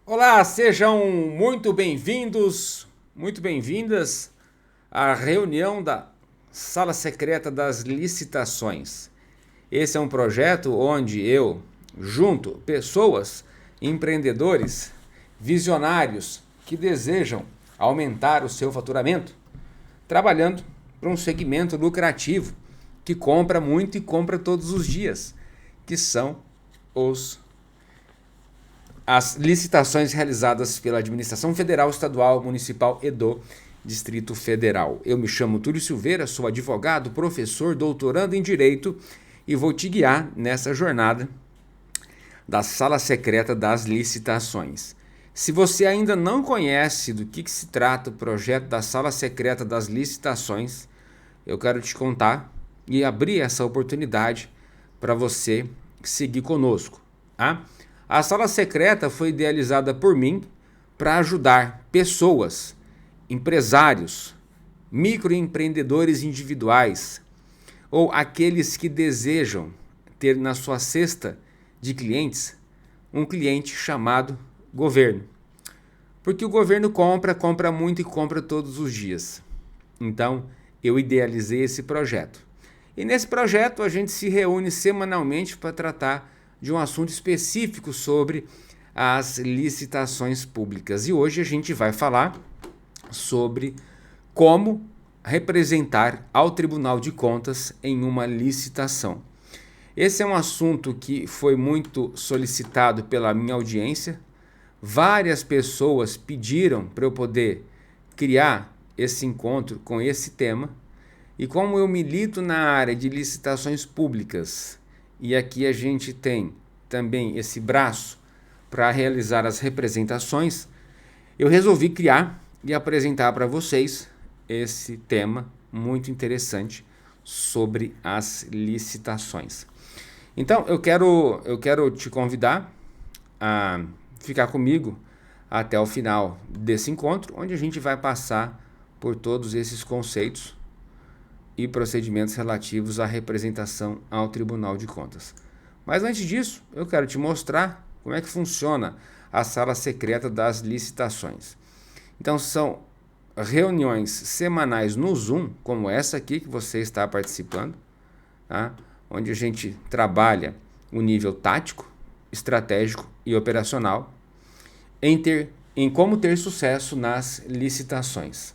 Olá, sejam muito bem-vindos, muito bem-vindas à reunião da Sala Secreta das Licitações. Esse é um projeto onde eu junto pessoas, empreendedores, visionários que desejam aumentar o seu faturamento, trabalhando para um segmento lucrativo que compra muito e compra todos os dias, que são os as licitações realizadas pela Administração Federal, Estadual, Municipal e do Distrito Federal. Eu me chamo Túlio Silveira, sou advogado, professor, doutorando em Direito e vou te guiar nessa jornada da Sala Secreta das Licitações. Se você ainda não conhece do que se trata o projeto da Sala Secreta das Licitações, eu quero te contar e abrir essa oportunidade para você seguir conosco. Tá? A Sala Secreta foi idealizada por mim para ajudar pessoas, empresários, microempreendedores individuais ou aqueles que desejam ter na sua cesta de clientes um cliente chamado governo. Porque o governo compra muito e compra todos os dias. Então, eu idealizei esse projeto. E nesse projeto a gente se reúne semanalmente para tratar de um assunto específico sobre as licitações públicas. E hoje a gente vai falar sobre como representar ao Tribunal de Contas em uma licitação. Esse é um assunto que foi muito solicitado pela minha audiência. Várias pessoas pediram para eu poder criar esse encontro com esse tema. E como eu milito na área de licitações públicas, e aqui a gente tem também esse braço para realizar as representações, eu resolvi criar e apresentar para vocês esse tema muito interessante sobre as licitações. Então eu quero te convidar a ficar comigo até o final desse encontro, onde a gente vai passar por todos esses conceitos e procedimentos relativos à representação ao Tribunal de Contas. Mas antes disso, eu quero te mostrar como é que funciona a Sala Secreta das Licitações. Então são reuniões semanais no Zoom, como essa aqui que você está participando, tá? Onde a gente trabalha o nível tático, estratégico e operacional em como ter sucesso nas licitações.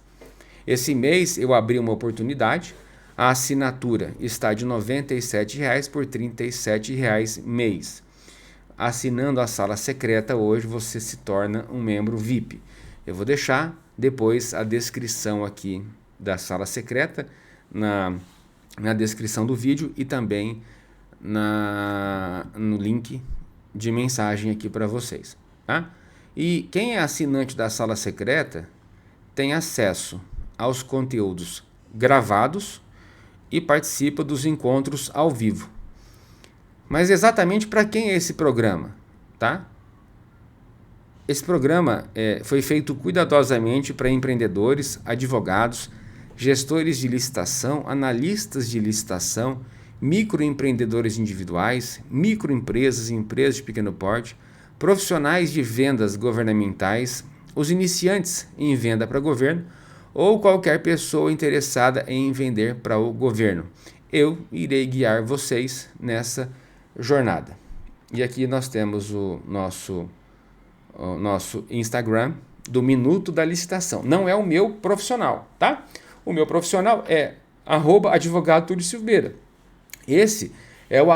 Esse mês eu abri uma oportunidade. A assinatura está de R$ 97,00 por R$ 37,00 mês. Assinando a Sala Secreta hoje você se torna um membro VIP. Eu vou deixar depois a descrição aqui da Sala Secreta na descrição do vídeo e também no link de mensagem aqui para vocês. Tá? E quem é assinante da Sala Secreta tem acesso aos conteúdos gravados e participa dos encontros ao vivo. Mas exatamente para quem é esse programa? Tá? Esse programa foi feito cuidadosamente para empreendedores, advogados, gestores de licitação, analistas de licitação, microempreendedores individuais, microempresas e empresas de pequeno porte, profissionais de vendas governamentais, os iniciantes em venda para governo ou qualquer pessoa interessada em vender para o governo. Eu irei guiar vocês nessa jornada. E aqui nós temos o nosso Instagram do Minuto da Licitação. Não é o meu profissional, tá? O meu profissional é @advogado Túlio Silveira. Esse é o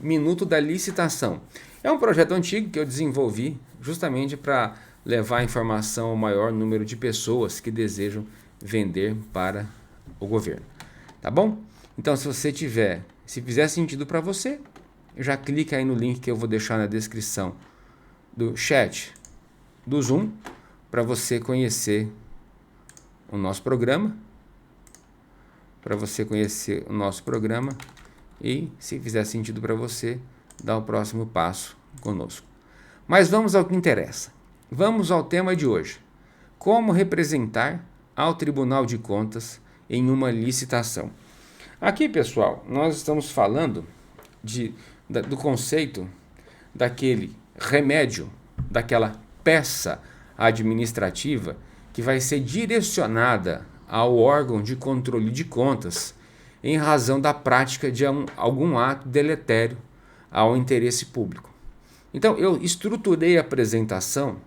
@Minuto da Licitação. É um projeto antigo que eu desenvolvi justamente para levar a informação ao maior número de pessoas que desejam vender para o governo. Tá bom? Então, se fizer sentido para você, já clica aí no link que eu vou deixar na descrição do chat do Zoom para você conhecer o nosso programa. E, se fizer sentido para você, dá o próximo passo conosco. Mas vamos ao que interessa. Vamos ao tema de hoje. Como representar ao Tribunal de Contas em uma licitação. Aqui, pessoal, nós estamos falando do conceito daquele remédio, daquela peça administrativa que vai ser direcionada ao órgão de controle de contas em razão da prática de algum ato deletério ao interesse público. Então, eu estruturei a apresentação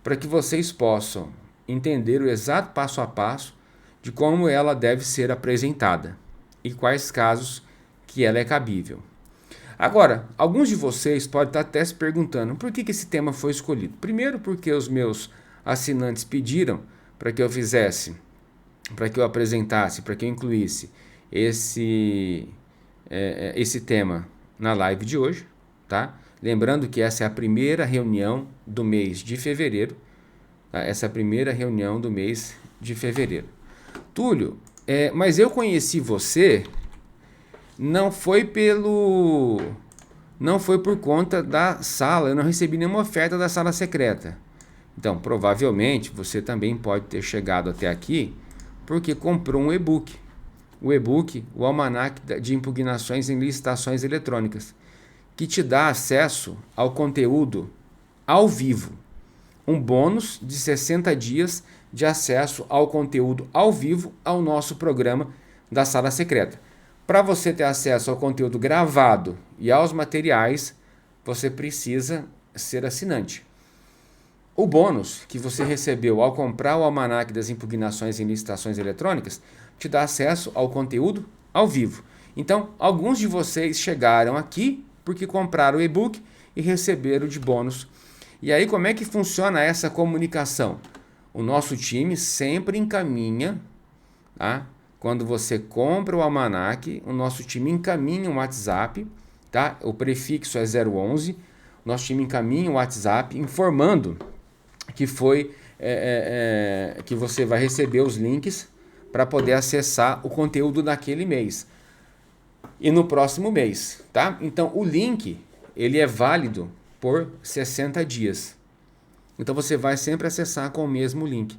para que vocês possam entender o exato passo a passo de como ela deve ser apresentada e quais casos que ela é cabível. Agora, alguns de vocês podem estar até se perguntando por que esse tema foi escolhido. Primeiro, porque os meus assinantes pediram para que eu fizesse, para que eu apresentasse, para que eu incluísse esse tema na live de hoje, tá? Lembrando que essa é a primeira reunião do mês de fevereiro, tá? Essa é a primeira reunião do mês de fevereiro. Túlio, mas eu conheci você, não foi por conta da sala, eu não recebi nenhuma oferta da sala secreta. Então, provavelmente, você também pode ter chegado até aqui porque comprou um e-book. O e-book, o Almanac de Impugnações em Licitações Eletrônicas, que te dá acesso ao conteúdo ao vivo. Um bônus de 60 dias de acesso ao conteúdo ao vivo ao nosso programa da Sala Secreta. Para você ter acesso ao conteúdo gravado e aos materiais, você precisa ser assinante. O bônus que você recebeu ao comprar o Almanac das Impugnações em Licitações Eletrônicas te dá acesso ao conteúdo ao vivo. Então, alguns de vocês chegaram aqui porque compraram o e-book e receberam de bônus. E aí, como é que funciona essa comunicação? O nosso time sempre encaminha, tá? Quando você compra o Almanac, o nosso time encaminha um WhatsApp, tá? O prefixo é 011. O nosso time encaminha um WhatsApp informando que que você vai receber os links para poder acessar o conteúdo daquele mês e no próximo mês, tá? Então o link ele é válido por 60 dias. Então você vai sempre acessar com o mesmo link.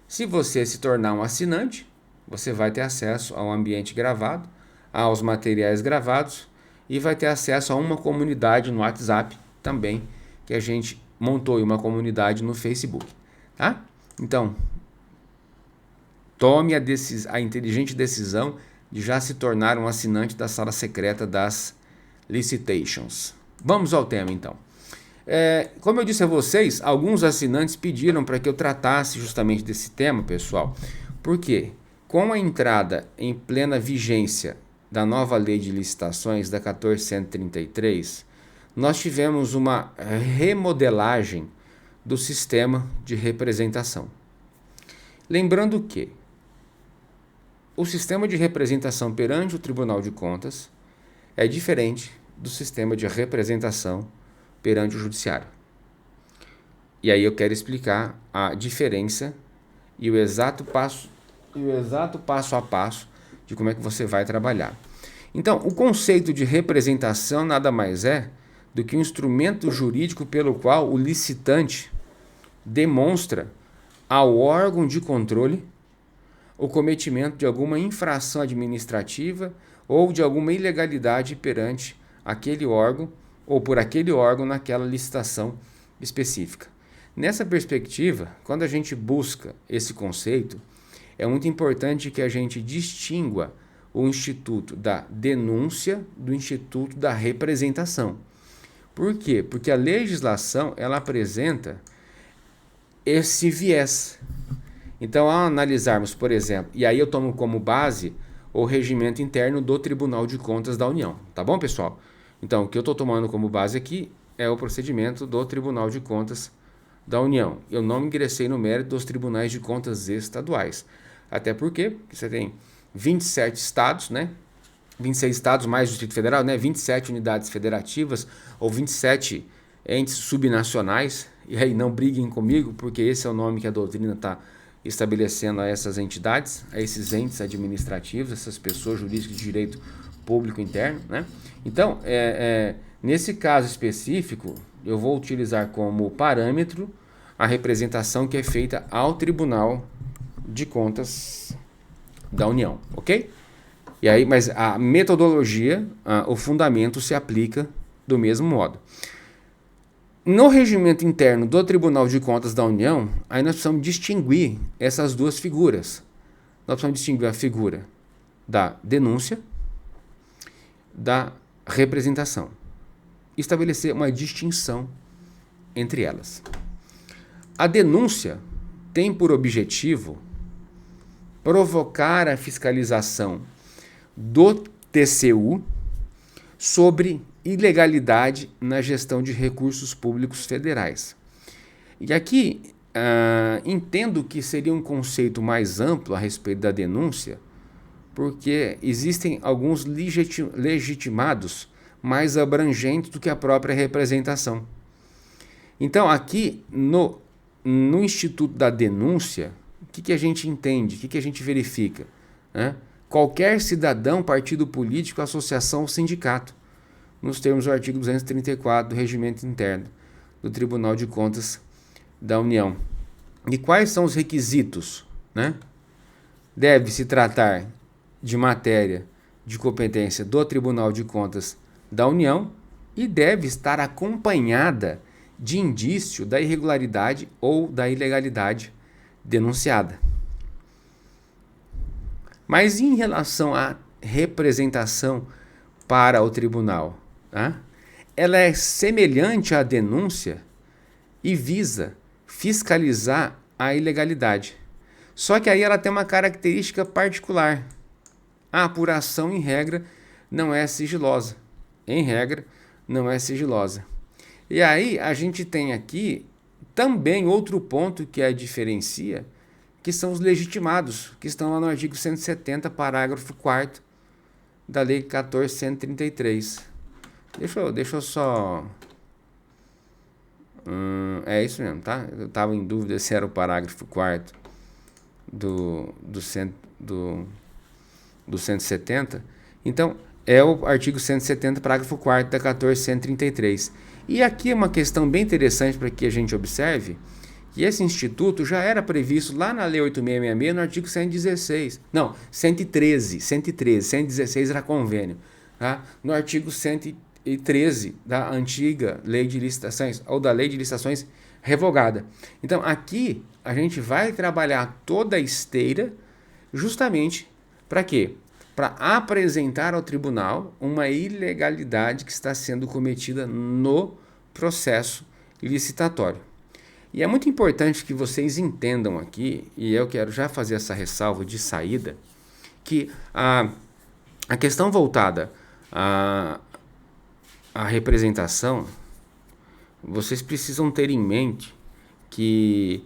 Se você se tornar um assinante, você vai ter acesso ao ambiente gravado, aos materiais gravados e vai ter acesso a uma comunidade no WhatsApp também, que a gente montou uma comunidade no Facebook, tá? Então, tome a inteligente decisão de já se tornar um assinante da Sala Secreta das Licitations. Vamos ao tema, então. Como eu disse a vocês, alguns assinantes pediram para que eu tratasse justamente desse tema, pessoal. Por quê? Com a entrada em plena vigência da nova lei de licitações, da 1433, nós tivemos uma remodelagem do sistema de representação. Lembrando que o sistema de representação perante o Tribunal de Contas é diferente do sistema de representação perante o Judiciário. E aí eu quero explicar a diferença e o exato passo a passo de como é que você vai trabalhar. Então, o conceito de representação nada mais é do que um instrumento jurídico pelo qual o licitante demonstra ao órgão de controle o cometimento de alguma infração administrativa ou de alguma ilegalidade perante aquele órgão ou por aquele órgão naquela licitação específica. Nessa perspectiva, quando a gente busca esse conceito, é muito importante que a gente distingua o instituto da denúncia do instituto da representação. Por quê? Porque a legislação ela apresenta esse viés. Então, ao analisarmos, por exemplo, e aí eu tomo como base o regimento interno do Tribunal de Contas da União, tá bom, pessoal? Então, o que eu estou tomando como base aqui é o procedimento do Tribunal de Contas da União. Eu não ingressei no mérito dos tribunais de contas estaduais. Até porque você tem 27 estados, né? 26 estados mais o Distrito Federal, né? 27 unidades federativas ou 27 entes subnacionais. E aí não briguem comigo, porque esse é o nome que a doutrina está estabelecendo a essas entidades, a esses entes administrativos, essas pessoas jurídicas de direito público interno, né? Então, nesse caso específico, eu vou utilizar como parâmetro a representação que é feita ao Tribunal de Contas da União, ok? E aí, mas a metodologia, o fundamento se aplica do mesmo modo. No regimento interno do Tribunal de Contas da União, aí nós precisamos distinguir essas duas figuras. Nós precisamos distinguir a figura da denúncia da representação. Estabelecer uma distinção entre elas. A denúncia tem por objetivo provocar a fiscalização do TCU sobre ilegalidade na gestão de recursos públicos federais. E aqui entendo que seria um conceito mais amplo a respeito da denúncia, porque existem alguns legitimados mais abrangentes do que a própria representação. Então, aqui no Instituto da Denúncia, o que a gente entende, o que a gente verifica? Né? Qualquer cidadão, partido político, associação ou sindicato, nos termos do artigo 234 do Regimento Interno do Tribunal de Contas da União. E quais são os requisitos? Né? Deve-se tratar de matéria de competência do Tribunal de Contas da União e deve estar acompanhada de indício da irregularidade ou da ilegalidade denunciada. Mas em relação à representação para o tribunal, tá? Ela é semelhante à denúncia e visa fiscalizar a ilegalidade. Só que aí ela tem uma característica particular. A apuração, em regra, não é sigilosa. Em regra, não é sigilosa. E aí a gente tem aqui também outro ponto que a diferencia, que são os legitimados, que estão lá no artigo 170, parágrafo 4º da Lei 14.133. Deixa eu só... é isso mesmo, tá? Eu estava em dúvida se era o parágrafo 4º do 170. Então, é o artigo 170, parágrafo 4º da 14.133. E aqui é uma questão bem interessante para que a gente observe que esse instituto já era previsto lá na Lei 8.666, no artigo 116. Não, 116 era convênio. Tá? No artigo 113 da antiga Lei de Licitações, ou da Lei de Licitações revogada. Então, aqui a gente vai trabalhar toda a esteira justamente para quê? Para apresentar ao tribunal uma ilegalidade que está sendo cometida no processo licitatório. E é muito importante que vocês entendam aqui, e eu quero já fazer essa ressalva de saída, que a questão voltada à representação, vocês precisam ter em mente que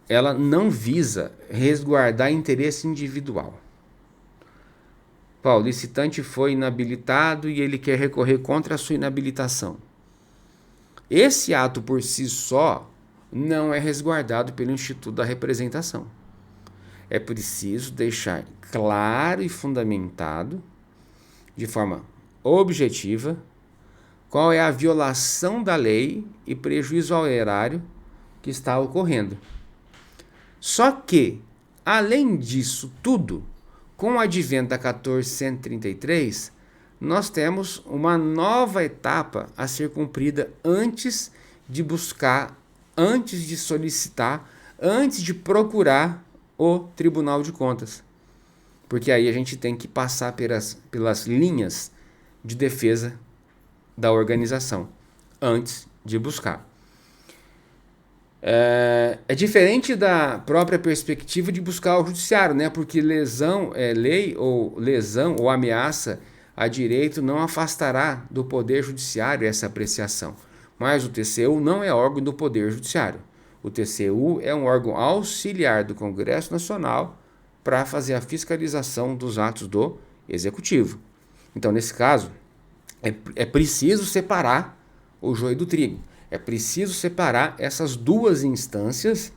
ela não visa resguardar interesse individual. O licitante foi inabilitado e ele quer recorrer contra a sua inabilitação. Esse ato por si só não é resguardado pelo Instituto da Representação. É preciso deixar claro e fundamentado, de forma objetiva, qual é a violação da lei e prejuízo ao erário que está ocorrendo. Só que, além disso tudo, com o advento da 14.133, nós temos uma nova etapa a ser cumprida antes de buscar, antes de solicitar, antes de procurar o Tribunal de Contas. Porque aí a gente tem que passar pelas linhas de defesa da organização, antes de buscar. É diferente da própria perspectiva de buscar o judiciário, né? Porque lesão ou ameaça a direito não afastará do poder judiciário essa apreciação. Mas o TCU não é órgão do poder judiciário. O TCU é um órgão auxiliar do Congresso Nacional para fazer a fiscalização dos atos do Executivo. Então, nesse caso, é preciso separar o joio do trigo. É preciso separar essas duas instâncias,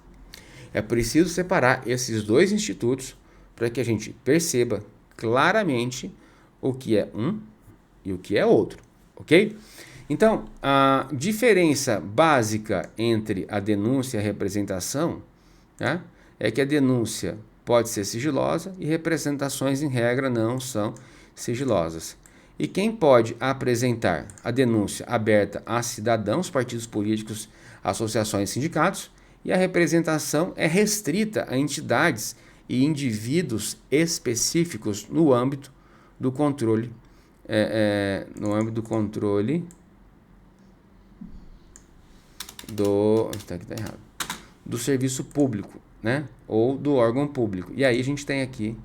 é preciso separar esses dois institutos para que a gente perceba claramente o que é um e o que é outro, ok? Então, a diferença básica entre a denúncia e a representação, né, é que a denúncia pode ser sigilosa e representações, em regra, não são sigilosas. E quem pode apresentar a denúncia aberta a cidadãos, partidos políticos, associações e sindicatos, e a representação é restrita a entidades e indivíduos específicos no âmbito do controle, do serviço público, né? Ou do órgão público. E aí a gente tem aqui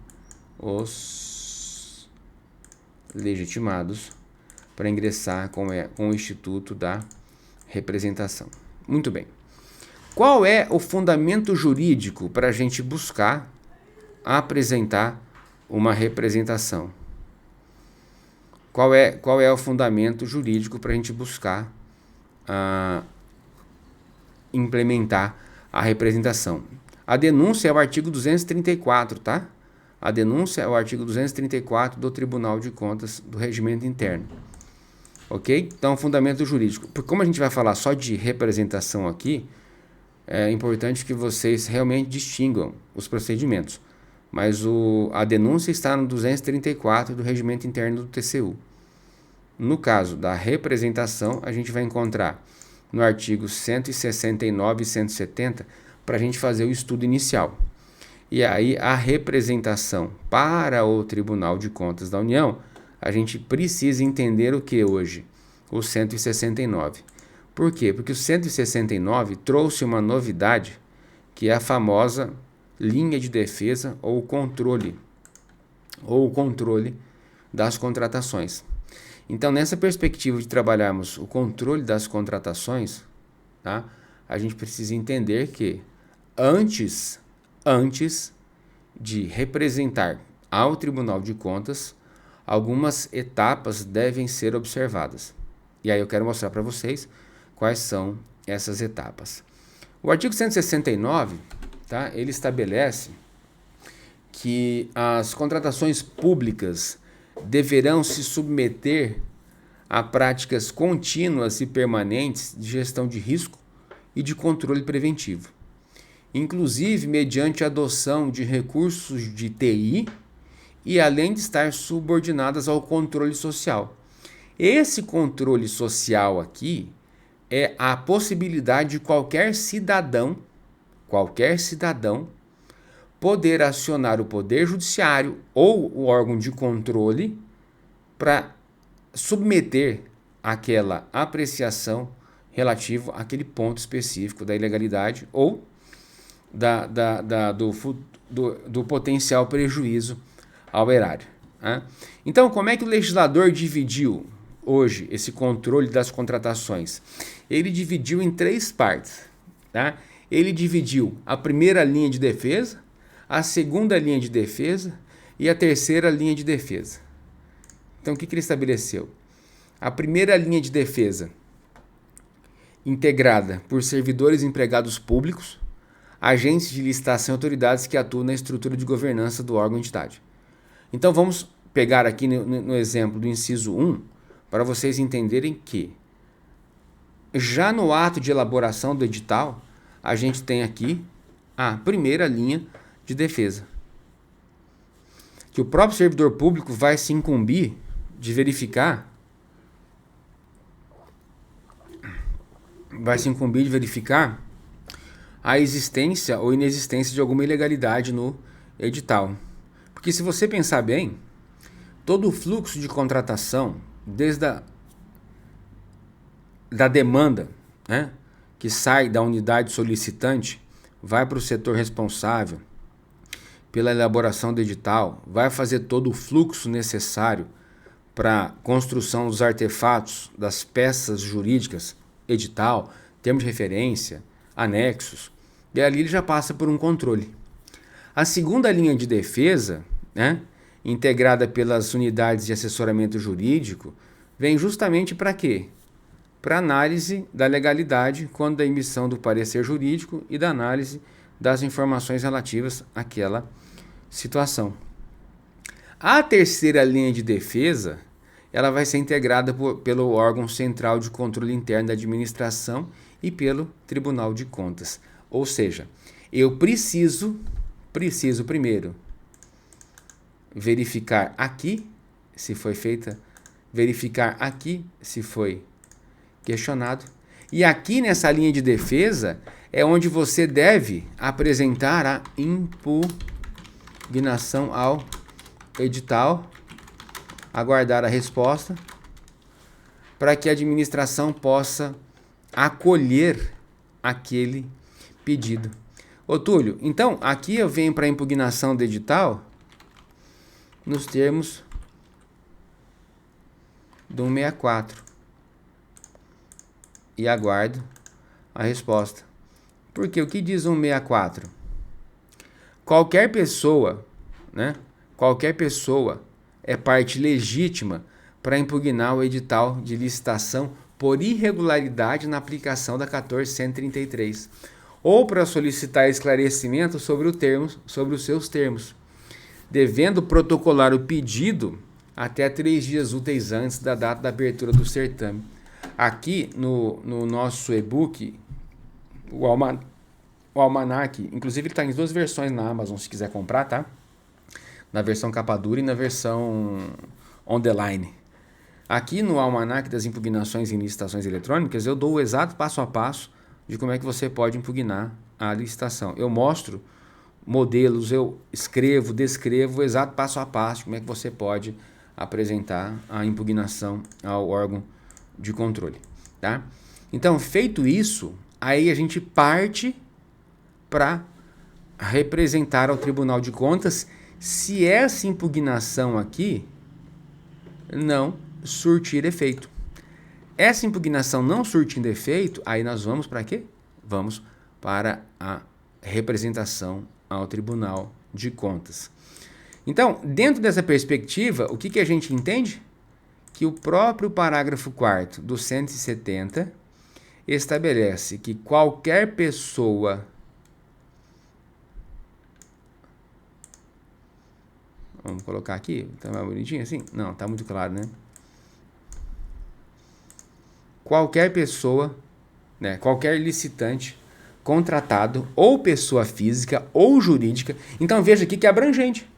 os legitimados para ingressar com o Instituto da Representação. Muito bem. Qual é o fundamento jurídico para a gente buscar apresentar uma representação? Qual é o fundamento jurídico para a gente buscar implementar a representação? A denúncia é o artigo 234, tá? A denúncia é o artigo 234 do Tribunal de Contas do Regimento Interno. Ok? Então, fundamento jurídico. Como a gente vai falar só de representação aqui, é importante que vocês realmente distingam os procedimentos. Mas a denúncia está no 234 do Regimento Interno do TCU. No caso da representação, a gente vai encontrar no artigo 169 e 170 para a gente fazer o estudo inicial. E aí, a representação para o Tribunal de Contas da União, a gente precisa entender o que hoje? O 169. Por quê? Porque o 169 trouxe uma novidade, que é a famosa linha de defesa ou o controle das contratações. Então, nessa perspectiva de trabalharmos o controle das contratações, tá? A gente precisa entender que antes de representar ao Tribunal de Contas, algumas etapas devem ser observadas. E aí eu quero mostrar para vocês quais são essas etapas. O artigo 169, tá? Ele estabelece que as contratações públicas deverão se submeter a práticas contínuas e permanentes de gestão de risco e de controle preventivo, inclusive mediante a adoção de recursos de TI e além de estar subordinadas ao controle social. Esse controle social aqui é a possibilidade de qualquer cidadão poder acionar o Poder Judiciário ou o órgão de controle para submeter aquela apreciação relativa àquele ponto específico da ilegalidade ou do potencial prejuízo ao erário. Né? Então, como é que o legislador dividiu hoje esse controle das contratações? Ele dividiu em 3 partes. Tá? Ele dividiu a primeira linha de defesa, a segunda linha de defesa e a terceira linha de defesa. Então, o que ele estabeleceu? A primeira linha de defesa, integrada por servidores e empregados públicos, agentes de licitação e autoridades que atuam na estrutura de governança do órgão ou entidade. Então, vamos pegar aqui no exemplo do inciso 1, para vocês entenderem que, já no ato de elaboração do edital, a gente tem aqui a primeira linha de defesa, que o próprio servidor público vai se incumbir de verificar a existência ou inexistência de alguma ilegalidade no edital. Porque se você pensar bem, todo o fluxo de contratação, desde da demanda, né, que sai da unidade solicitante, vai para o setor responsável pela elaboração do edital, vai fazer todo o fluxo necessário para a construção dos artefatos, das peças jurídicas, edital, termo de referência, anexos, e ali ele já passa por um controle. A segunda linha de defesa, né, integrada pelas unidades de assessoramento jurídico, vem justamente para quê? Para análise da legalidade quando da emissão do parecer jurídico e da análise das informações relativas àquela situação. A terceira linha de defesa, ela vai ser integrada pelo órgão central de controle interno da administração e pelo Tribunal de Contas. Ou seja, eu preciso primeiro verificar aqui se foi feita verificar aqui se foi questionado. E aqui nessa linha de defesa é onde você deve apresentar a impugnação ao edital, aguardar a resposta, para que a administração possa acolher aquele pedido. Ô Túlio, então aqui eu venho para a impugnação do edital nos termos do 164 e aguardo a resposta. Porque o que diz 164? Qualquer pessoa, né? Qualquer pessoa é parte legítima para impugnar o edital de licitação por irregularidade na aplicação da 14.133 ou para solicitar esclarecimento sobre os seus termos, devendo protocolar o pedido até 3 dias úteis antes da data da abertura do certame. Aqui no nosso e-book, o Almanac, inclusive ele está em 2 versões na Amazon, se quiser comprar, tá? Na versão capa dura e na versão on the line. Aqui no Almanac das impugnações em licitações eletrônicas, eu dou o exato passo a passo de como é que você pode impugnar a licitação. Eu mostro modelos, eu escrevo, descrevo o exato passo a passo de como é que você pode apresentar a impugnação ao órgão de controle, tá? Então, feito isso, aí a gente parte para representar ao Tribunal de Contas se essa impugnação aqui não surtir efeito. Essa impugnação não surtindo efeito, aí nós vamos para quê? Vamos para a representação ao Tribunal de Contas. Então, dentro dessa perspectiva, o que a gente entende? Que o próprio parágrafo 4º do 170 estabelece que qualquer pessoa... Vamos colocar aqui, tá mais bonitinho assim? Não, tá muito claro, né? Qualquer pessoa, né, qualquer licitante, contratado, ou pessoa física ou jurídica. Então veja aqui que é abrangente.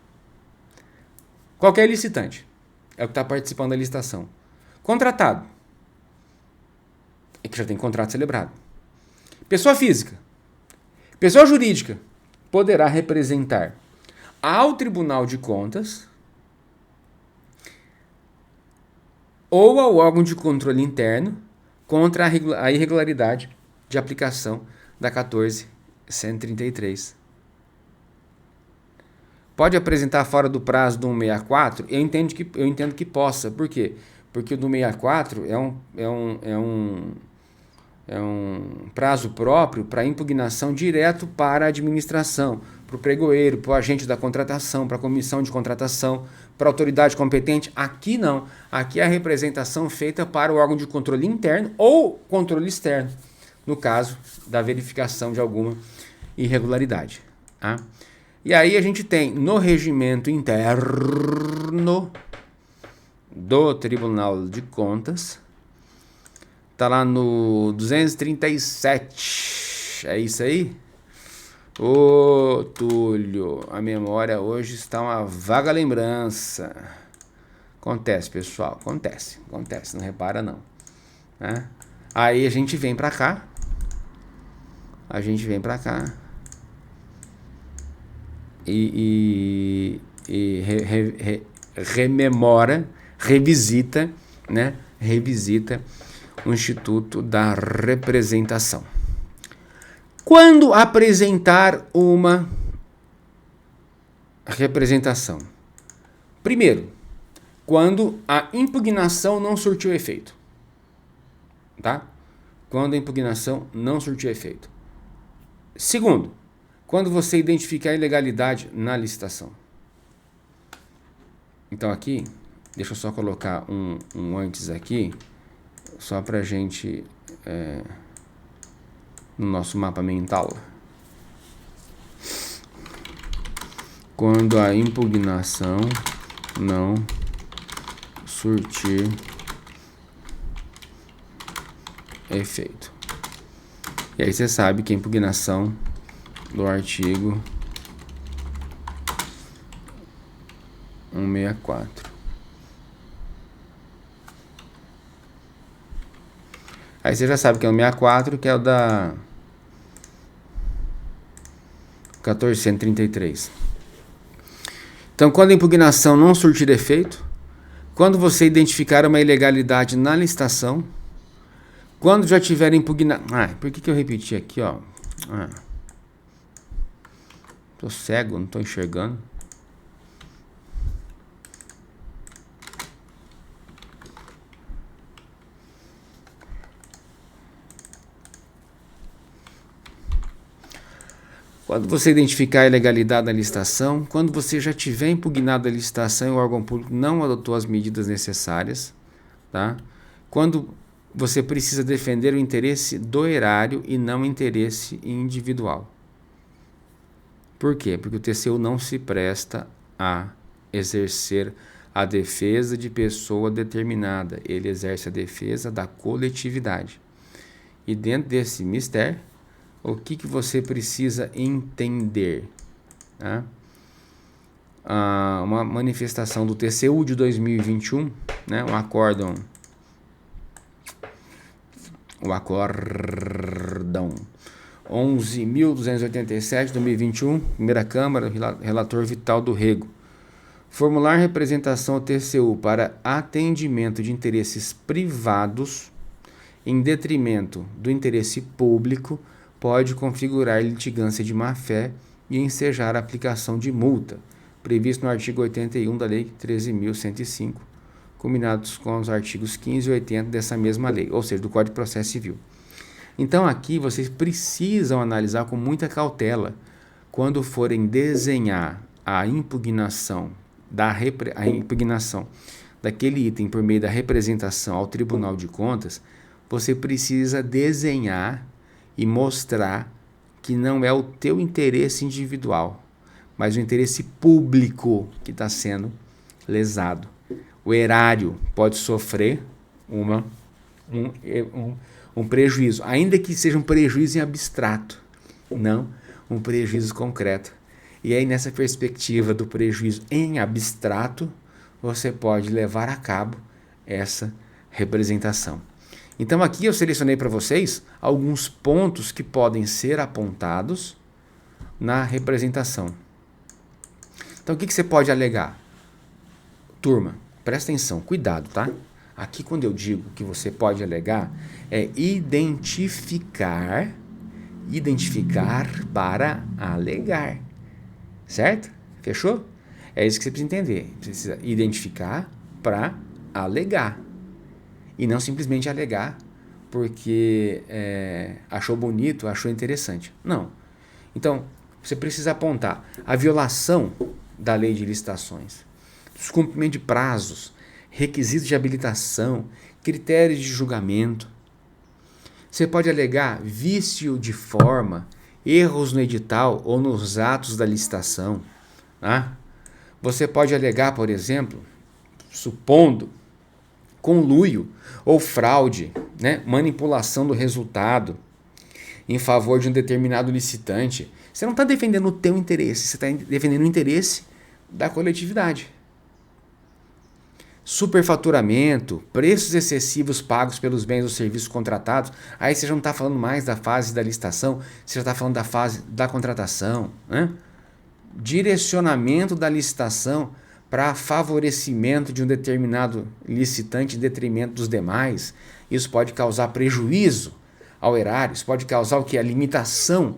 Qualquer licitante é o que está participando da licitação. Contratado é que já tem contrato celebrado. Pessoa física, pessoa jurídica poderá representar ao Tribunal de Contas ou ao órgão de controle interno contra a irregularidade de aplicação da 14.133. Pode apresentar fora do prazo do 164? Eu entendo que possa. Por quê? Porque o do 164 é um prazo próprio para impugnação direto para a administração, para o pregoeiro, para o agente da contratação, para a comissão de contratação, para a autoridade competente. Aqui não. Aqui é a representação feita para o órgão de controle interno ou controle externo, no caso da verificação de alguma irregularidade. Tá? E aí a gente tem no regimento interno do Tribunal de Contas, tá lá no 237, é isso aí? Ô Túlio, a memória hoje está uma vaga lembrança. Acontece, pessoal, acontece, não repara não. Né? Aí a gente vem pra cá, e rememora, revisita, né? Revisita o Instituto da Representação. Quando apresentar uma representação? Primeiro, quando a impugnação não surtiu efeito. Tá? Quando a impugnação não surtiu efeito. Segundo, quando você identificar a ilegalidade na licitação. Então aqui, deixa eu só colocar um antes aqui, só pra gente, no nosso mapa mental. Quando a impugnação não surtir efeito. E aí você sabe que a impugnação do artigo 164 Aí você já sabe que é o 64, que é o da 1433. Então, quando a impugnação não surtir efeito, quando você identificar uma ilegalidade na licitação, quando já tiver impugnado... por que eu repeti aqui, ó? Tô cego, não tô enxergando. Quando você identificar a ilegalidade da licitação, quando você já tiver impugnado a licitação e o órgão público não adotou as medidas necessárias, tá? Quando você precisa defender o interesse do erário e não o interesse individual. Por quê? Porque o TCU não se presta a exercer a defesa de pessoa determinada. Ele exerce a defesa da coletividade. E dentro desse mistério, o que você precisa entender? Tá? Uma manifestação do TCU de 2021, né? O acórdão 11.287 de 2021, primeira Câmara, relator Vital do Rego. Formular representação ao TCU para atendimento de interesses privados em detrimento do interesse público pode configurar litigância de má-fé e ensejar a aplicação de multa, previsto no artigo 81 da Lei 13.105, combinados com os artigos 15 e 80 dessa mesma lei, ou seja, do Código de Processo Civil. Então aqui vocês precisam analisar com muita cautela quando forem desenhar a impugnação daquele item por meio da representação ao Tribunal de Contas. Você precisa desenhar e mostrar que não é o teu interesse individual, mas o interesse público que está sendo lesado. O erário pode sofrer um prejuízo, ainda que seja um prejuízo em abstrato, não um prejuízo concreto. E aí, nessa perspectiva do prejuízo em abstrato, você pode levar a cabo essa representação. Então, aqui eu selecionei para vocês alguns pontos que podem ser apontados na representação. Então, o que você pode alegar? Turma, presta atenção, cuidado, tá? Aqui, quando eu digo que você pode alegar, é identificar para alegar. Certo? Fechou? É isso que você precisa entender. Precisa identificar para alegar. E não simplesmente alegar porque achou bonito, achou interessante. Não. Então, você precisa apontar a violação da lei de licitações, descumprimento de prazos, requisitos de habilitação, critérios de julgamento. Você pode alegar vício de forma, erros no edital ou nos atos da licitação. Tá? Você pode alegar, por exemplo, supondo conluio ou fraude, né? Manipulação do resultado em favor de um determinado licitante. Você não está defendendo o teu interesse, você está defendendo o interesse da coletividade. Superfaturamento, preços excessivos pagos pelos bens ou serviços contratados. Aí você já não está falando mais da fase da licitação, você já está falando da fase da contratação. Né? Direcionamento da licitação para favorecimento de um determinado licitante em detrimento dos demais. Isso pode causar prejuízo ao erário, isso pode causar o quê? A limitação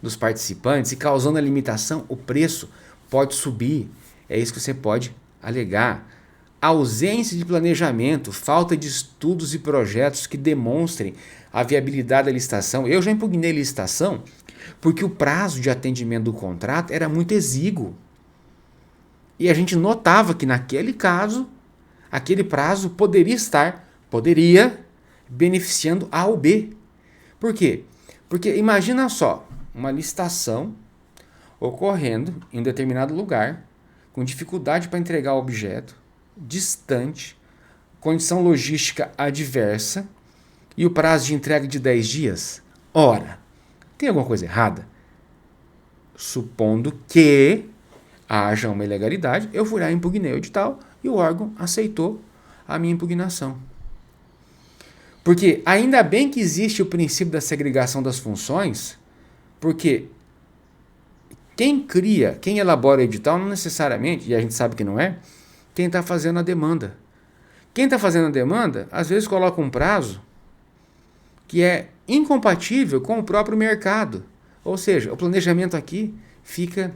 dos participantes, e causando a limitação, o preço pode subir. É isso que você pode alegar. Ausência de planejamento, falta de estudos e projetos que demonstrem a viabilidade da licitação. Eu já impugnei licitação porque o prazo de atendimento do contrato era muito exíguo. E a gente notava que naquele caso, aquele prazo poderia beneficiando A ou B. Por quê? Porque imagina só, uma licitação ocorrendo em um determinado lugar, com dificuldade para entregar o objeto, distante, condição logística adversa e o prazo de entrega de 10 dias. Ora, tem alguma coisa errada? Supondo que haja uma ilegalidade, eu fui lá e impugnei o edital e o órgão aceitou a minha impugnação. Porque ainda bem que existe o princípio da segregação das funções, porque quem cria, quem elabora o edital, não necessariamente, e a gente sabe que não é, quem está fazendo a demanda. Quem está fazendo a demanda, às vezes coloca um prazo que é incompatível com o próprio mercado. Ou seja, o planejamento aqui fica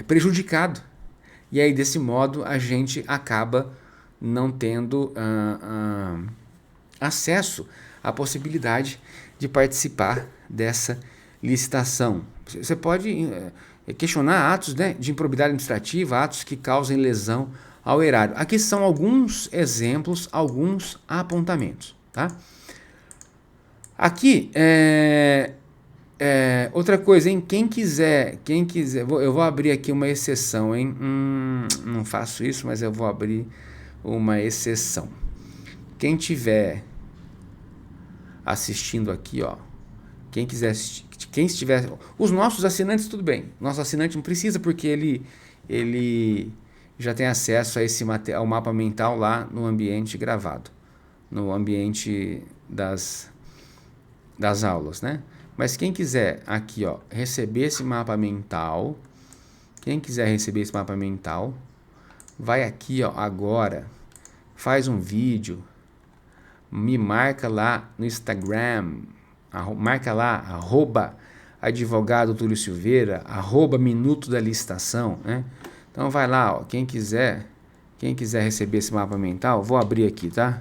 prejudicado. E aí, desse modo, a gente acaba não tendo acesso à possibilidade de participar dessa licitação. Você pode questionar atos, né, de improbidade administrativa, atos que causem lesão ao erário. Aqui são alguns exemplos, alguns apontamentos. Tá? Aqui, outra coisa, hein? Quem quiser, eu vou abrir aqui uma exceção, hein? Não faço isso, mas eu vou abrir uma exceção. Quem tiver assistindo aqui, ó, quem quiser assistir, quem estiver, os nossos assinantes, tudo bem. Nosso assinante não precisa porque ele já tem acesso a ao mapa mental lá no ambiente gravado, no ambiente das aulas, né? Mas quem quiser aqui, ó, receber esse mapa mental, vai aqui, ó, agora, faz um vídeo, me marca lá no Instagram, marca lá, @advogado Túlio Silveira, @minuto da licitação, né? Então vai lá, ó, quem quiser receber esse mapa mental, vou abrir aqui, tá?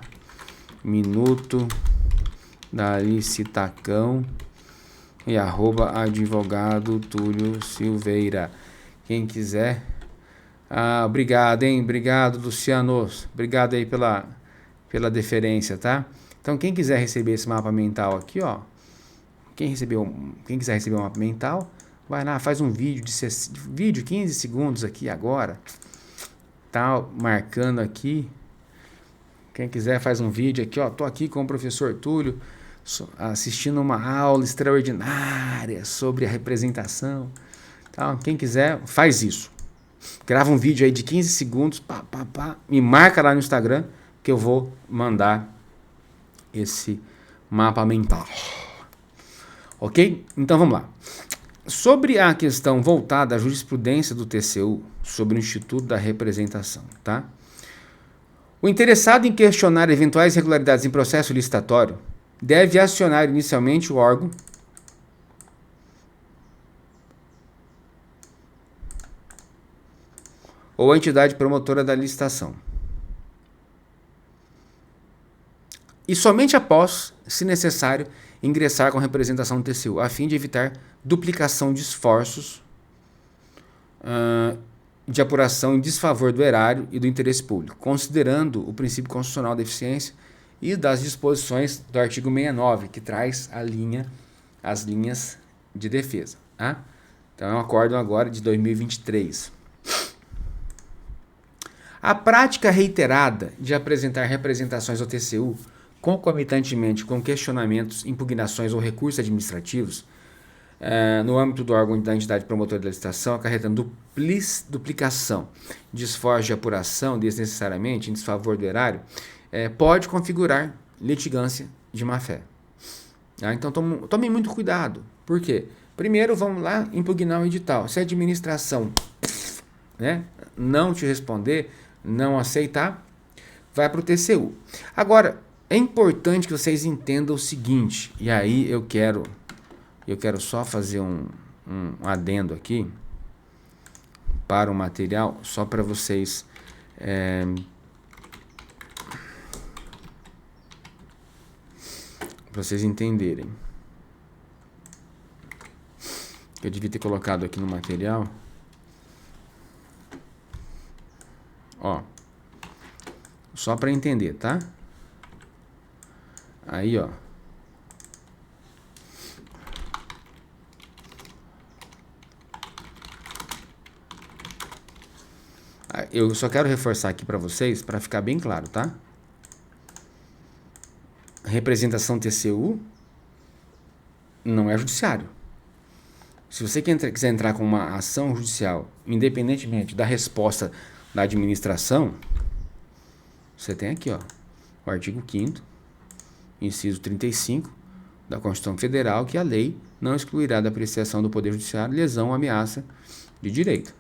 Minuto da licitacão e @advogado Túlio Silveira. Quem quiser. Obrigado, hein? Obrigado, Luciano. Obrigado aí pela deferência, tá? Então, quem quiser receber esse mapa mental aqui, ó. Quem quiser receber o mapa mental, vai lá, faz um vídeo 15 segundos aqui agora. Tá marcando aqui. Quem quiser faz um vídeo aqui, ó. Tô aqui com o professor Túlio, assistindo uma aula extraordinária sobre a representação. Tá? Quem quiser, faz isso. Grava um vídeo aí de 15 segundos, me marca lá no Instagram que eu vou mandar esse mapa mental. Ok? Então vamos lá. Sobre a questão voltada à jurisprudência do TCU sobre o Instituto da Representação, tá? O interessado em questionar eventuais irregularidades em processo licitatório deve acionar inicialmente o órgão ou a entidade promotora da licitação. E somente após, se necessário, ingressar com representação no TCU, a fim de evitar duplicação de esforços de apuração em desfavor do erário e do interesse público, considerando o princípio constitucional da eficiência e das disposições do artigo 69, que traz as linhas de defesa. Tá? Então é um acórdão agora de 2023. A prática reiterada de apresentar representações ao TCU, concomitantemente com questionamentos, impugnações ou recursos administrativos, no âmbito do órgão da entidade promotora da licitação, acarretando duplicação de esforços de apuração desnecessariamente em desfavor do erário, pode configurar litigância de má-fé. Tá? Então tomem muito cuidado. Por quê? Primeiro vamos lá impugnar o edital. Se a administração não te responder, não aceitar, vai para o TCU. Agora, é importante que vocês entendam o seguinte, e aí eu quero só fazer um adendo aqui para o material, só para vocês entenderem. Eu devia ter colocado aqui no material. Ó, só para entender, tá? Aí, ó. Eu só quero reforçar aqui para vocês, para ficar bem claro, tá? Representação TCU não é judiciário. Se você quiser entrar com uma ação judicial, independentemente da resposta da administração, você tem aqui, ó, o artigo 5º, inciso 35 da Constituição Federal, que a lei não excluirá da apreciação do Poder Judiciário lesão ou ameaça de direito.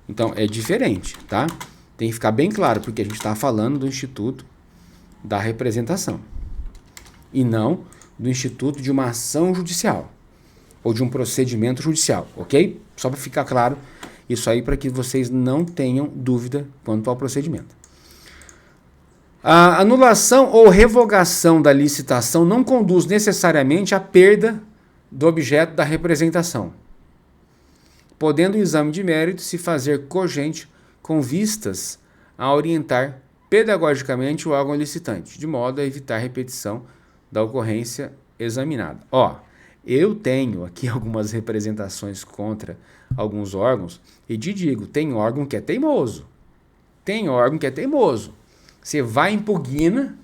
Então, é diferente, tá? Tem que ficar bem claro, porque a gente está falando do Instituto da Representação e não do Instituto de uma ação judicial ou de um procedimento judicial, ok? Só para ficar claro isso aí, para que vocês não tenham dúvida quanto ao procedimento. A anulação ou revogação da licitação não conduz necessariamente à perda do objeto da representação, podendo o exame de mérito se fazer cogente com vistas a orientar pedagogicamente o órgão licitante, de modo a evitar repetição da ocorrência examinada. Ó, eu tenho aqui algumas representações contra alguns órgãos e te digo, tem órgão que é teimoso. Tem órgão que é teimoso. Você vai e impugna,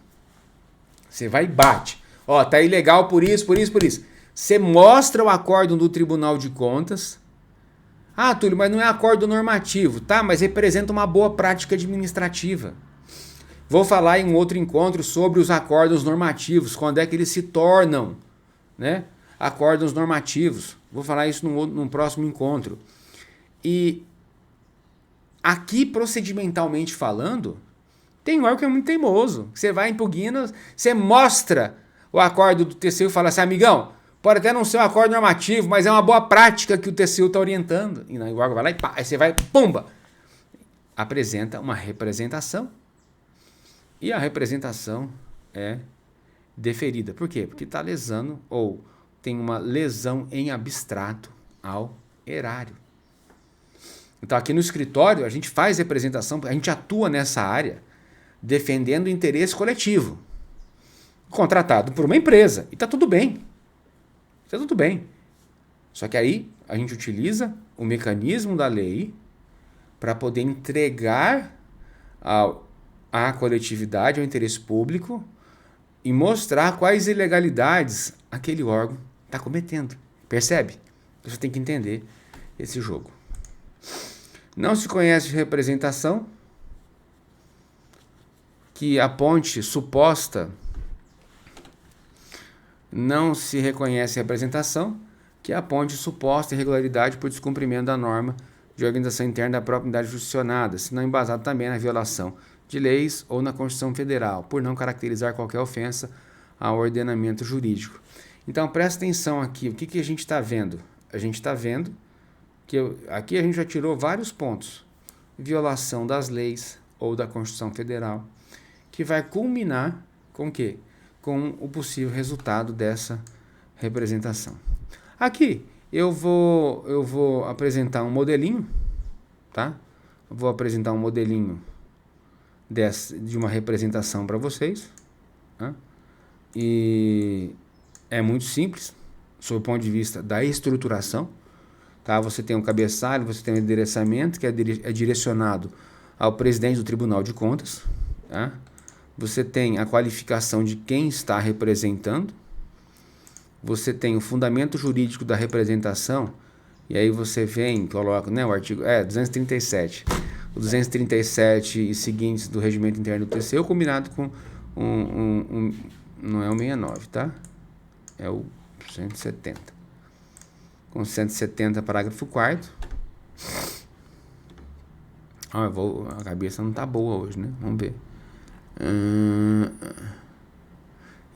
você vai e bate. Ó, tá ilegal por isso, por isso, por isso. Você mostra o acórdão do Tribunal de Contas. Ah, Túlio, mas não é acórdão normativo. Tá, mas representa uma boa prática administrativa. Vou falar em um outro encontro sobre os acórdãos normativos, quando é que eles se tornam, né, acórdãos normativos. Vou falar isso num próximo encontro. E aqui, procedimentalmente falando, tem um órgão que é muito teimoso. Você vai impugna, você mostra o acórdão do TCU e fala assim, amigão, pode até não ser um acórdão normativo, mas é uma boa prática que o TCU está orientando. E o órgão vai lá e pá, aí você vai, pumba, apresenta uma representação. E a representação é deferida. Por quê? Porque está lesando ou tem uma lesão em abstrato ao erário. Então aqui no escritório a gente faz representação, a gente atua nessa área defendendo o interesse coletivo, contratado por uma empresa. E está tudo bem. Está tudo bem. Só que aí a gente utiliza o mecanismo da lei para poder entregar à coletividade, ao interesse público, e mostrar quais ilegalidades aquele órgão está cometendo. Percebe? Você tem que entender esse jogo. Não se conhece representação que a ponte suposta, não se reconhece representação que a ponte suposta irregularidade por descumprimento da norma de organização interna da própria unidade jurisdicionada, se não embasado também na violação de leis ou na Constituição Federal, por não caracterizar qualquer ofensa ao ordenamento jurídico. Então, presta atenção aqui, o que a gente está vendo? A gente está vendo que aqui a gente já tirou vários pontos. Violação das leis ou da Constituição Federal, que vai culminar com o quê? Com o possível resultado dessa representação. Aqui, eu vou apresentar um modelinho, tá? Eu vou apresentar um modelinho de uma representação para vocês, tá? E é muito simples, sob o ponto de vista da estruturação, tá? Você tem um cabeçalho, você tem um endereçamento que é direcionado ao presidente do Tribunal de Contas, tá? Você tem a qualificação de quem está representando, você tem o fundamento jurídico da representação, e aí você vem, coloca, né, o artigo 237, o 237 e seguintes do regimento interno do TCU, combinado com não é o 69, tá? É o 170. Com 170, parágrafo 4º. A cabeça não tá boa hoje, né? Vamos ver.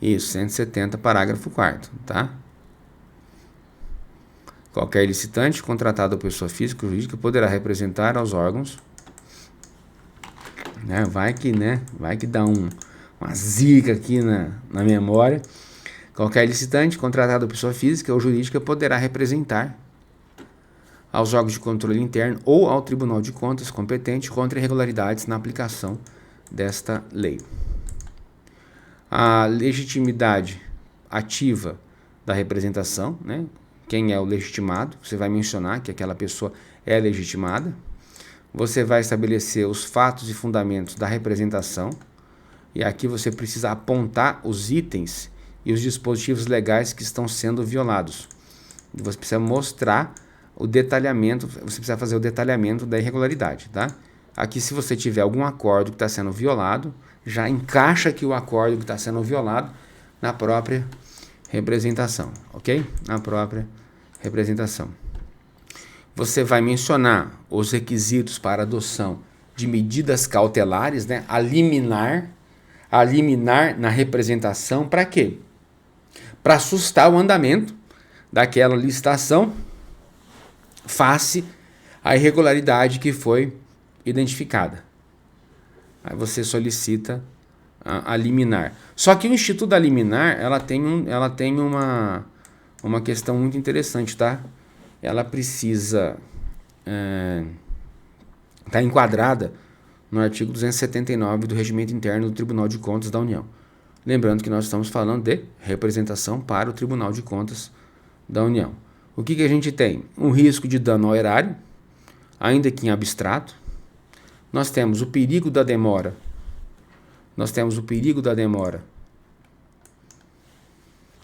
Isso, 170, parágrafo 4º, tá? Qualquer licitante contratado ou pessoa física ou jurídica poderá representar aos órgãos, né? Vai que dá uma zica aqui na memória. Qualquer licitante contratado ou pessoa física ou jurídica poderá representar aos órgãos de controle interno ou ao Tribunal de Contas competente contra irregularidades na aplicação desta lei. A legitimidade ativa da representação, né? Quem é o legitimado, você vai mencionar que aquela pessoa é legitimada. Você vai estabelecer os fatos e fundamentos da representação. E aqui você precisa apontar os itens e os dispositivos legais que estão sendo violados. Você precisa mostrar o detalhamento, você precisa fazer o detalhamento da irregularidade, tá? Aqui, se você tiver algum acordo que está sendo violado, já encaixa aqui o acordo que está sendo violado na própria representação, ok? Na própria representação. Você vai mencionar os requisitos para adoção de medidas cautelares, né? A liminar na representação, para quê? Para assustar o andamento daquela licitação face à irregularidade que foi identificada. Aí você solicita a liminar. Só que o Instituto da Liminar, ela tem uma questão muito interessante, tá? Ela precisa estar enquadrada no artigo 279 do Regimento Interno do Tribunal de Contas da União. Lembrando que nós estamos falando de representação para o Tribunal de Contas da União. O que a gente tem? Um risco de dano ao erário, ainda que em abstrato. Nós temos o perigo da demora.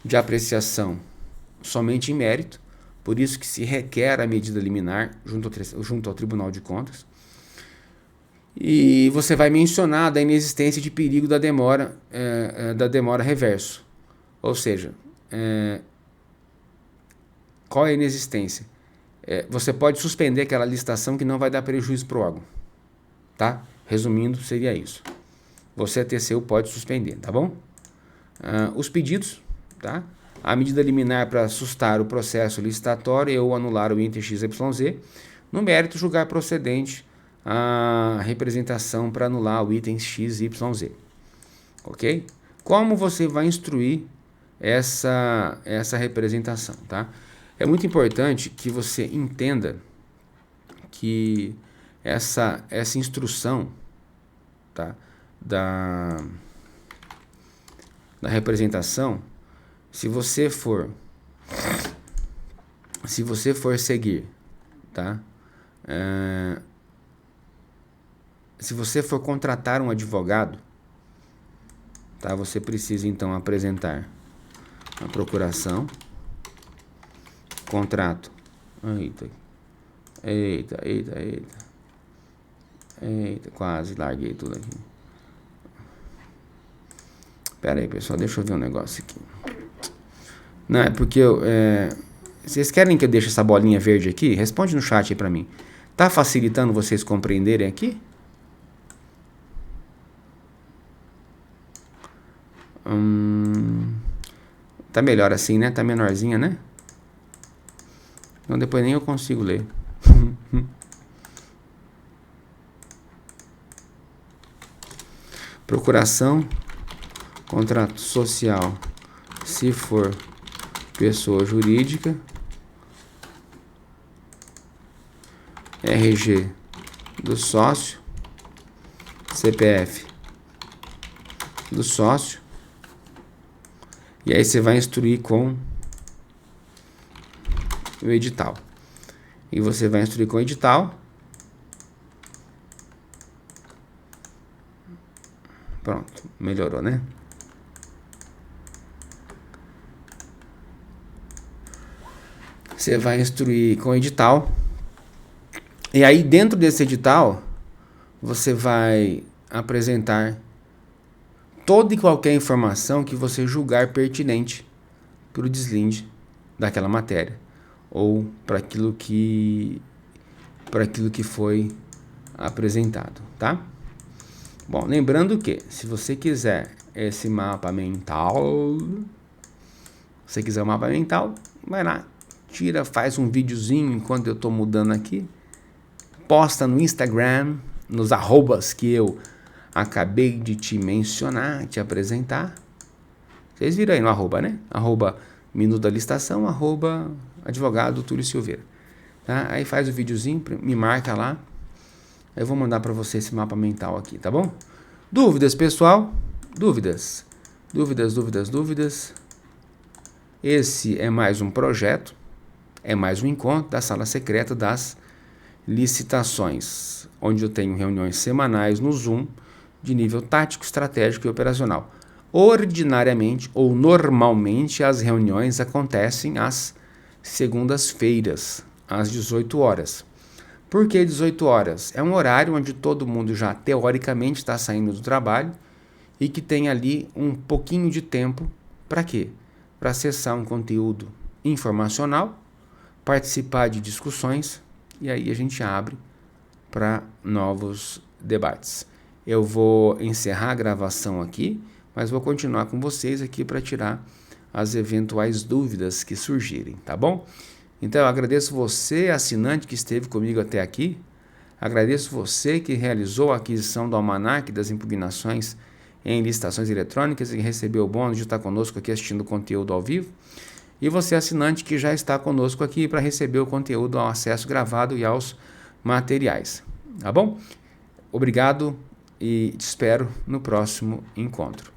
De apreciação somente em mérito, por isso que se requer a medida liminar junto ao Tribunal de Contas. E você vai mencionar da inexistência de perigo da demora reverso. Ou seja, qual é a inexistência? Você pode suspender aquela licitação que não vai dar prejuízo para o órgão. Tá? Resumindo, seria isso. Você, TCU, pode suspender, tá bom? Os pedidos, tá? A medida liminar para sustar o processo licitatório ou anular o item XYZ. No mérito, julgar procedente a representação para anular o item XYZ. Ok? Como você vai instruir essa representação, tá? É muito importante que você entenda que essa instrução, tá, da representação, se você for seguir, tá, se você for contratar um advogado, tá, você precisa então apresentar a procuração, contrato, eita, quase larguei tudo aqui. Pera aí, pessoal, deixa eu ver um negócio aqui. Não, é porque vocês querem que eu deixe essa bolinha verde aqui? Responde no chat aí pra mim. Tá facilitando vocês compreenderem aqui? Tá melhor assim, né? Tá menorzinha, né? Então depois nem eu consigo ler. Procuração, contrato social, se for pessoa jurídica, RG do sócio, CPF do sócio, e aí você vai instruir com o edital. E você vai instruir com o edital. Pronto, melhorou, né? Você vai instruir com o edital. E aí, dentro desse edital, você vai apresentar toda e qualquer informação que você julgar pertinente para o deslinde daquela matéria ou para aquilo que foi apresentado, tá? Bom, lembrando que se você quiser esse mapa mental, vai lá, tira, faz um videozinho enquanto eu estou mudando aqui, posta no Instagram, nos arrobas que eu acabei de te mencionar, te apresentar. Vocês viram aí no arroba, né? Arroba Minuto da Licitação, arroba advogado Túlio Silveira. Tá? Aí faz o videozinho, me marca lá. Eu vou mandar para você esse mapa mental aqui, tá bom? Dúvidas, pessoal? Dúvidas? Esse é mais um projeto, é mais um encontro da Sala Secreta das Licitações, onde eu tenho reuniões semanais no Zoom de nível tático, estratégico e operacional. Ordinariamente ou normalmente as reuniões acontecem às segundas-feiras, às 18 horas. Por que 18 horas? É um horário onde todo mundo já teoricamente está saindo do trabalho e que tem ali um pouquinho de tempo para quê? Para acessar um conteúdo informacional, participar de discussões e aí a gente abre para novos debates. Eu vou encerrar a gravação aqui, mas vou continuar com vocês aqui para tirar as eventuais dúvidas que surgirem, tá bom? Então eu agradeço você, assinante, que esteve comigo até aqui. Agradeço você que realizou a aquisição do almanaque das impugnações em licitações eletrônicas e recebeu o bônus de estar conosco aqui assistindo o conteúdo ao vivo. E você, assinante, que já está conosco aqui para receber o conteúdo ao acesso gravado e aos materiais. Tá bom? Obrigado e te espero no próximo encontro.